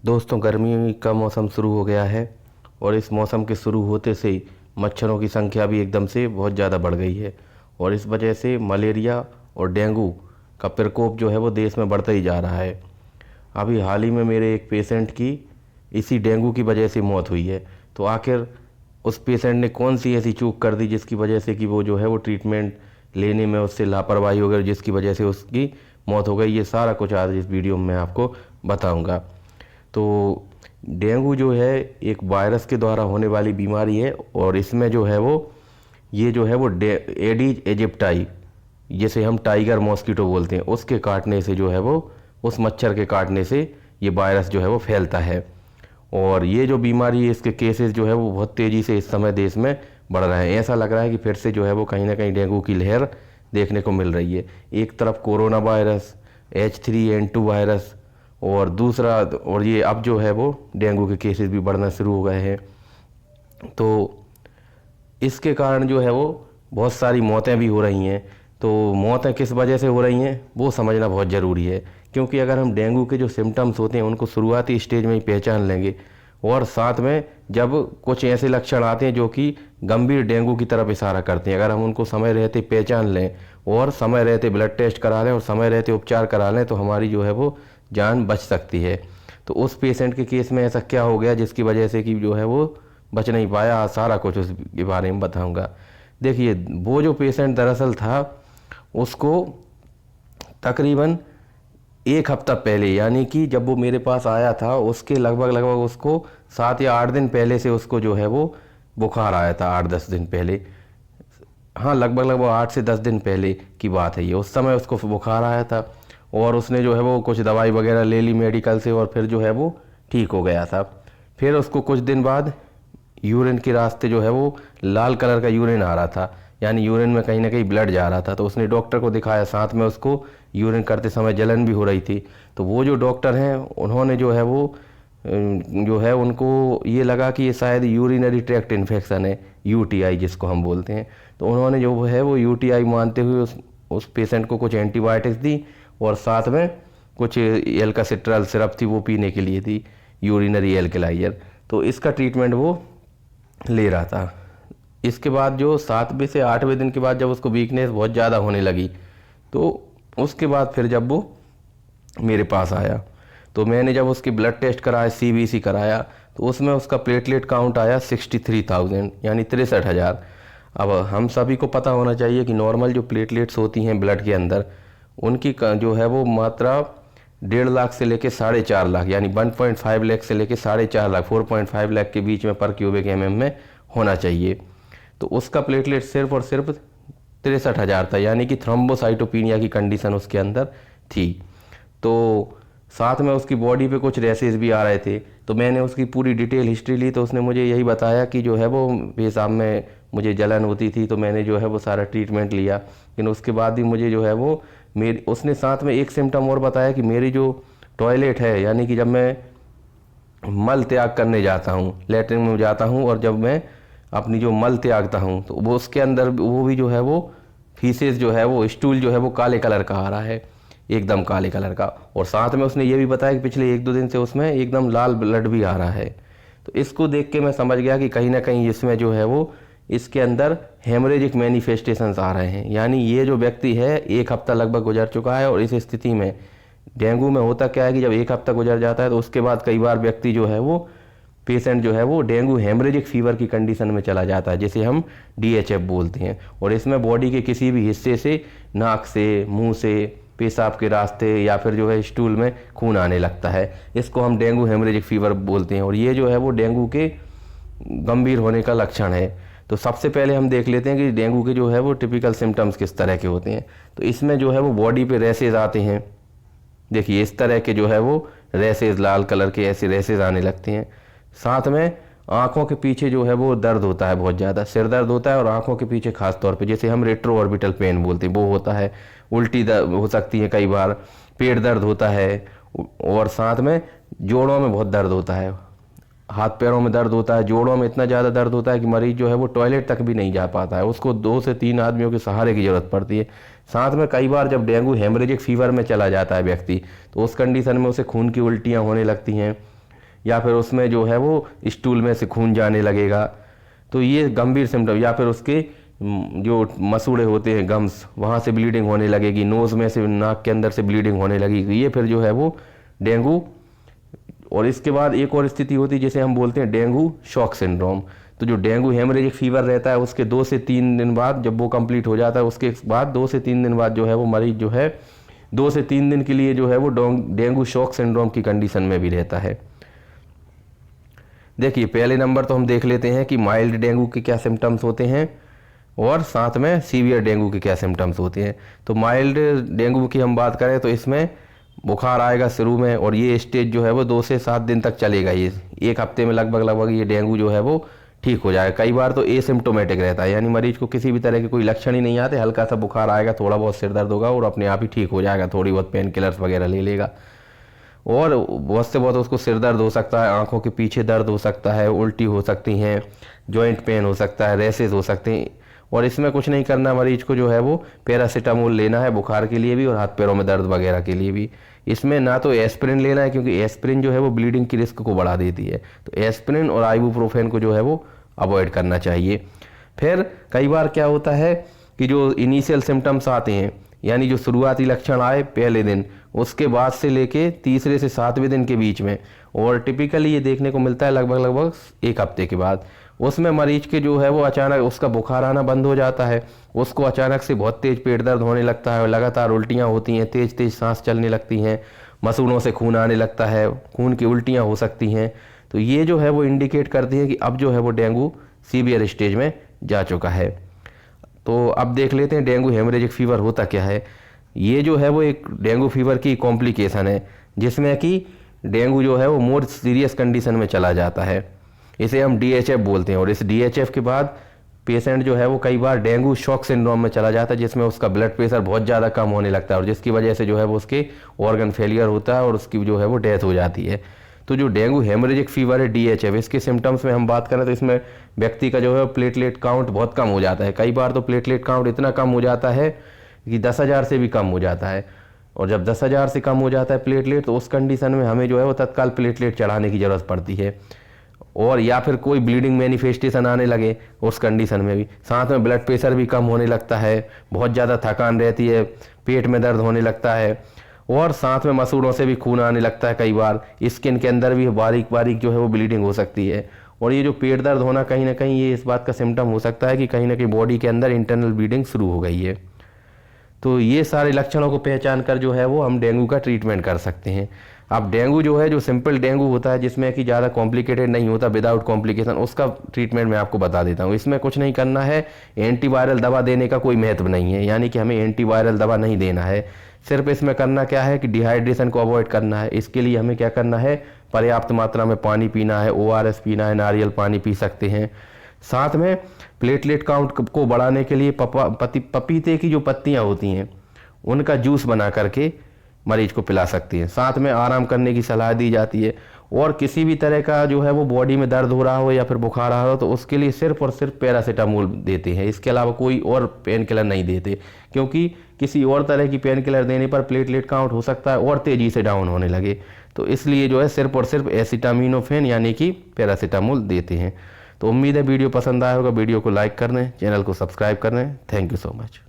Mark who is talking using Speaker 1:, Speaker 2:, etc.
Speaker 1: दोस्तों, गर्मी का मौसम शुरू हो गया है और इस मौसम के शुरू होते से ही मच्छरों की संख्या भी एकदम से बहुत ज़्यादा बढ़ गई है और इस वजह से मलेरिया और डेंगू का प्रकोप जो है वो देश में बढ़ता ही जा रहा है। अभी हाल ही में मेरे एक पेशेंट की इसी डेंगू की वजह से मौत हुई है। तो आखिर उस पेशेंट ने कौन सी ऐसी चूक कर दी जिसकी वजह से कि वो जो है वो ट्रीटमेंट लेने में उससे लापरवाही हो गई, जिसकी वजह से उसकी मौत हो गई। ये सारा कुछ आज इस वीडियो में मैं आपको बताऊंगा। तो डेंगू जो है एक वायरस के द्वारा होने वाली बीमारी है और इसमें जो है वो ये जो है वो एडीज एजिप्टाई, जिसे हम टाइगर मॉस्किटो बोलते हैं, उसके काटने से जो है वो उस मच्छर के काटने से ये वायरस जो है वो फैलता है। और ये जो बीमारी है इसके केसेस जो है वो बहुत तेज़ी से इस समय देश में बढ़ रहे हैं। ऐसा लग रहा है कि फिर से जो है वो कहीं ना कहीं डेंगू की लहर देखने को मिल रही है। एक तरफ कोरोना वायरस, H3N2 वायरस और दूसरा और ये अब जो है वो डेंगू के केसेस भी बढ़ना शुरू हो गए हैं। तो इसके कारण जो है वो बहुत सारी मौतें भी हो रही हैं। तो मौतें किस वजह से हो रही हैं वो समझना बहुत ज़रूरी है, क्योंकि अगर हम डेंगू के जो सिम्टम्स होते हैं उनको शुरुआती स्टेज में ही पहचान लेंगे और साथ में जब कुछ ऐसे लक्षण आते हैं जो कि गंभीर डेंगू की तरफ इशारा करते हैं, अगर हम उनको समय रहते पहचान लें और समय रहते ब्लड टेस्ट करा लें और समय रहते उपचार करा लें तो हमारी जो है वो जान बच सकती है। तो उस पेशेंट के केस में ऐसा क्या हो गया जिसकी वजह से कि जो है वो बच नहीं पाया, सारा कुछ उसके बारे में बताऊंगा। देखिए, वो जो पेशेंट दरअसल था उसको तकरीबन एक हफ्ता पहले, यानी कि जब वो मेरे पास आया था उसके लगभग उसको 7 या 8 दिन पहले से उसको जो है वो बुखार आया था। 8-10 दिन पहले, हाँ लगभग 8 से 10 दिन पहले की बात है ये। उस समय उसको बुखार आया था और उसने जो है वो कुछ दवाई वगैरह ले ली मेडिकल से और फिर जो है वो ठीक हो गया था। फिर उसको कुछ दिन बाद यूरिन के रास्ते जो है वो लाल कलर का यूरिन आ रहा था, यानी यूरिन में कहीं ना कहीं ब्लड जा रहा था। तो उसने डॉक्टर को दिखाया, साथ में उसको यूरिन करते समय जलन भी हो रही थी। तो वो जो डॉक्टर हैं उन्होंने जो है वो जो है उनको ये लगा कि ये शायद यूरिनरी ट्रैक्ट इन्फेक्शन है, यूटीआई जिसको हम बोलते हैं। तो उन्होंने जो है वो यूटीआई मानते हुए उस पेशेंट को कुछ एंटीबायोटिक्स दी और साथ में कुछ एल्कासिट्रल सिरप थी वो पीने के लिए दी, यूरिनरी एल्कलाइजर। तो इसका ट्रीटमेंट वो ले रहा था। इसके बाद जो 7वें से 8वें दिन के बाद जब उसको वीकनेस बहुत ज़्यादा होने लगी तो उसके बाद फिर जब वो मेरे पास आया तो मैंने जब उसकी ब्लड टेस्ट कराया, सीबीसी कराया, तो उसमें उसका प्लेटलेट काउंट आया 63,000, यानी 63,000। अब हम सभी को पता होना चाहिए कि नॉर्मल जो प्लेटलेट्स होती हैं ब्लड के अंदर उनकी जो है वो मात्रा 1.5 लाख से लेके 4.5 लाख, यानी 1.5 लाख से लेके 4.5 लाख, 4.5 लाख के बीच में पर क्यूबिक mm में होना चाहिए। तो उसका प्लेटलेट सिर्फ और सिर्फ 63,000 था, यानी कि थ्रोम्बोसाइटोपिनिया की कंडीशन उसके अंदर थी। तो साथ में उसकी बॉडी पे कुछ रैसेस भी आ रहे थे। तो मैंने उसकी पूरी डिटेल हिस्ट्री ली तो उसने मुझे यही बताया कि जो है वो पेशाब में मुझे जलन होती थी, तो मैंने जो है वो सारा ट्रीटमेंट लिया। लेकिन उसके बाद भी मुझे जो है वो मेरी उसने साथ में एक सिम्टम और बताया कि मेरी जो टॉयलेट है, यानी कि जब मैं मल त्याग करने जाता हूँ, लेटरिन में जाता हूँ और जब मैं अपनी जो मल त्यागता हूँ तो वो उसके अंदर वो भी जो है वो फीसेस जो है वो स्टूल जो है वो काले कलर का आ रहा है, एकदम काले कलर का। और साथ में उसने ये भी बताया कि पिछले 1-2 दिन से उसमें एकदम लाल ब्लड भी आ रहा है। तो इसको देख के मैं समझ गया कि कहीं ना कहीं इसमें जो है वो इसके अंदर हेमरेजिक मैनिफेस्टेशंस आ रहे हैं, यानी ये जो व्यक्ति है 1 हफ्ता लगभग गुजर चुका है। और इस स्थिति में डेंगू में होता क्या है कि जब 1 हफ्ता गुजर जाता है तो उसके बाद कई बार व्यक्ति जो है वो पेशेंट जो है वो डेंगू हेमरेजिक फीवर की कंडीशन में चला जाता है, जिसे हम DHF बोलते हैं। और इसमें बॉडी के किसी भी हिस्से से, नाक से, मुंह से, पेशाब के रास्ते या फिर जो है स्टूल में खून आने लगता है। इसको हम डेंगू हेमरेजिक फीवर बोलते हैं और ये जो है वो डेंगू के गंभीर होने का लक्षण है। तो सबसे पहले हम देख लेते हैं कि डेंगू के जो है वो टिपिकल सिम्टम्स किस तरह के होते हैं। तो इसमें जो है वो बॉडी पे रैसेज आते हैं। देखिए, इस तरह के जो है वो रैसेज, लाल कलर के ऐसे रैसेज आने लगते हैं। साथ में आंखों के पीछे जो है वो दर्द होता है, बहुत ज़्यादा सिर दर्द होता है और आंखों के पीछे खास तौर पे जिसे हम रेट्रो ऑर्बिटल पेन बोलते हैं वो होता है। उल्टी हो सकती है कई बार, पेट दर्द होता है और साथ में जोड़ों में बहुत दर्द होता है, हाथ पैरों में दर्द होता है। जोड़ों में इतना ज़्यादा दर्द होता है कि मरीज जो है वो टॉयलेट तक भी नहीं जा पाता है, उसको 2 से 3 आदमियों के सहारे की ज़रूरत पड़ती है। साथ में कई बार जब डेंगू हेमरेजिक फीवर में चला जाता है व्यक्ति तो उस कंडीशन में उसे खून की उल्टियाँ होने लगती हैं या फिर उसमें जो है वो स्टूल में से खून जाने लगेगा। तो ये गंभीर सिम्टम, या फिर उसके जो मसूड़े होते हैं गम्स, वहाँ से ब्लीडिंग होने लगेगी, नोज़ में से नाक के अंदर से ब्लीडिंग होने लगेगी, ये फिर जो है वो डेंगू। और इसके बाद एक और स्थिति होती है जिसे हम बोलते हैं डेंगू शॉक सिंड्रोम। तो जो डेंगू हेमरेजिक फीवर रहता है उसके 2 से 3 दिन बाद, जब वो कंप्लीट हो जाता है उसके बाद 2 से 3 दिन बाद जो है वो मरीज जो है 2 से 3 दिन के लिए जो है वो डेंगू शॉक सिंड्रोम की कंडीशन में भी रहता है। देखिए पहले नंबर तो हम देख लेते हैं कि माइल्ड डेंगू के क्या सिम्टम्स होते हैं और साथ में सीवियर डेंगू के क्या सिम्टम्स होते हैं। तो माइल्ड डेंगू की हम बात करें तो इसमें बुखार आएगा शुरू में, और ये स्टेज जो है वो 2 से 7 दिन तक चलेगा। ये 1 हफ्ते में लगभग ये डेंगू जो है वो ठीक हो जाएगा। कई बार तो एसिम्टोमेटिक रहता है, यानी मरीज को किसी भी तरह के कोई लक्षण ही नहीं आते, हल्का सा बुखार आएगा, थोड़ा बहुत सिर दर्द होगा और अपने आप ही ठीक हो जाएगा, थोड़ी बहुत पेन किलर्स वगैरह ले लेगा। और बहुत से बहुत उसको सिर दर्द हो सकता है, आंखों के पीछे दर्द हो सकता है, उल्टी हो सकती हैं, जॉइंट पेन हो सकता है, रैसेस हो सकते हैं। और इसमें कुछ नहीं करना, मरीज को जो है वो पैरासीटामोल लेना है बुखार के लिए भी और हाथ पैरों में दर्द वगैरह के लिए भी। इसमें ना तो एस्पिरिन लेना है, क्योंकि एस्पिरिन जो है वो ब्लीडिंग की रिस्क को बढ़ा देती है। तो एस्पिरिन और आइबुप्रोफेन को जो है वो अवॉइड करना चाहिए। फिर कई बार क्या होता है कि जो इनिशियल सिम्टम्स आते हैं, यानी जो शुरुआती लक्षण आए पहले दिन, उसके बाद से लेके तीसरे से 7वें दिन के बीच में, और टिपिकली ये देखने को मिलता है लगभग 1 हफ्ते के बाद, उसमें मरीज के जो है वो अचानक उसका बुखार आना बंद हो जाता है, उसको अचानक से बहुत तेज पेट दर्द होने लगता है, लगातार उल्टियाँ होती हैं, तेज तेज सांस चलने लगती हैं, मसूड़ों से खून आने लगता है, खून की उल्टियाँ हो सकती हैं। तो ये जो है वो इंडिकेट करती है कि अब जो है वो डेंगू सीवियर स्टेज में जा चुका है। तो अब देख लेते हैं डेंगू हेमरेजिक फीवर होता क्या है। ये जो है वो एक डेंगू फीवर की कॉम्प्लिकेशन है, जिसमें कि डेंगू जो है वो मोर सीरियस कंडीशन में चला जाता है। इसे हम DHF बोलते हैं, और इस DHF के बाद पेशेंट जो है वो कई बार डेंगू शॉक सिंड्रोम में चला जाता है, जिसमें उसका ब्लड प्रेशर बहुत ज़्यादा कम होने लगता है, और जिसकी वजह से जो है वो उसके ऑर्गन फेलियर होता है और उसकी जो है वो डेथ हो जाती है। तो जो डेंगू हेमरेजिक फीवर है DHF, इसके सिम्टम्स में हम बात करें तो इसमें व्यक्ति का जो है प्लेटलेट काउंट बहुत कम हो जाता है। कई बार तो प्लेटलेट काउंट इतना कम हो जाता है कि 10,000 से भी कम हो जाता है। और जब 10,000 से कम हो जाता है प्लेटलेट, तो उस कंडीशन में हमें जो है वो तत्काल प्लेटलेट चढ़ाने की ज़रूरत पड़ती है। और या फिर कोई ब्लीडिंग मैनिफेस्टेशन आने लगे उस कंडीशन में भी, साथ में ब्लड प्रेशर भी कम होने लगता है, बहुत ज़्यादा थकान रहती है, पेट में दर्द होने लगता है, और साथ में मसूड़ों से भी खून आने लगता है। कई बार स्किन के अंदर भी बारीक बारीक जो है वो ब्लीडिंग हो सकती है। और ये जो पेट दर्द होना कहीं ना कहीं ये इस बात का सिम्टम हो सकता है कि कहीं ना कहीं बॉडी के अंदर इंटरनल ब्लीडिंग शुरू हो गई है। तो ये सारे लक्षणों को पहचान कर जो है वो हम डेंगू का ट्रीटमेंट कर सकते हैं। अब डेंगू जो है, जो सिंपल डेंगू होता है जिसमें कि ज़्यादा कॉम्प्लिकेटेड नहीं होता, विदाउट कॉम्प्लिकेशन, उसका ट्रीटमेंट मैं आपको बता देता हूँ। इसमें कुछ नहीं करना है, एंटीवायरल दवा देने का कोई महत्व नहीं है, यानी कि हमें एंटीवायरल दवा नहीं देना है। सिर्फ इसमें करना क्या है कि डिहाइड्रेशन को अवॉइड करना है। इसके लिए हमें क्या करना है, पर्याप्त मात्रा में पानी पीना है, ORS पीना है, नारियल पानी पी सकते हैं। साथ में प्लेटलेट काउंट को बढ़ाने के लिए पपीते की जो पत्तियाँ होती हैं उनका जूस बना करके मरीज को पिला सकती है। साथ में आराम करने की सलाह दी जाती है। और किसी भी तरह का जो है वो बॉडी में दर्द हो रहा हो या फिर बुखार आ रहा हो तो उसके लिए सिर्फ और सिर्फ पैरासीटामोल देते हैं, इसके अलावा कोई और पेन किलर नहीं देते, क्योंकि किसी और तरह की पेन किलर देने पर प्लेटलेट काउंट हो सकता है और तेज़ी से डाउन होने लगे। तो इसलिए जो है सिर्फ और सिर्फ एसिटामिनोफेन यानी कि पैरासीटामोल देते हैं। तो उम्मीद है वीडियो पसंद आया होगा। वीडियो को लाइक कर दें, चैनल को सब्सक्राइब कर दें। Thank you so much.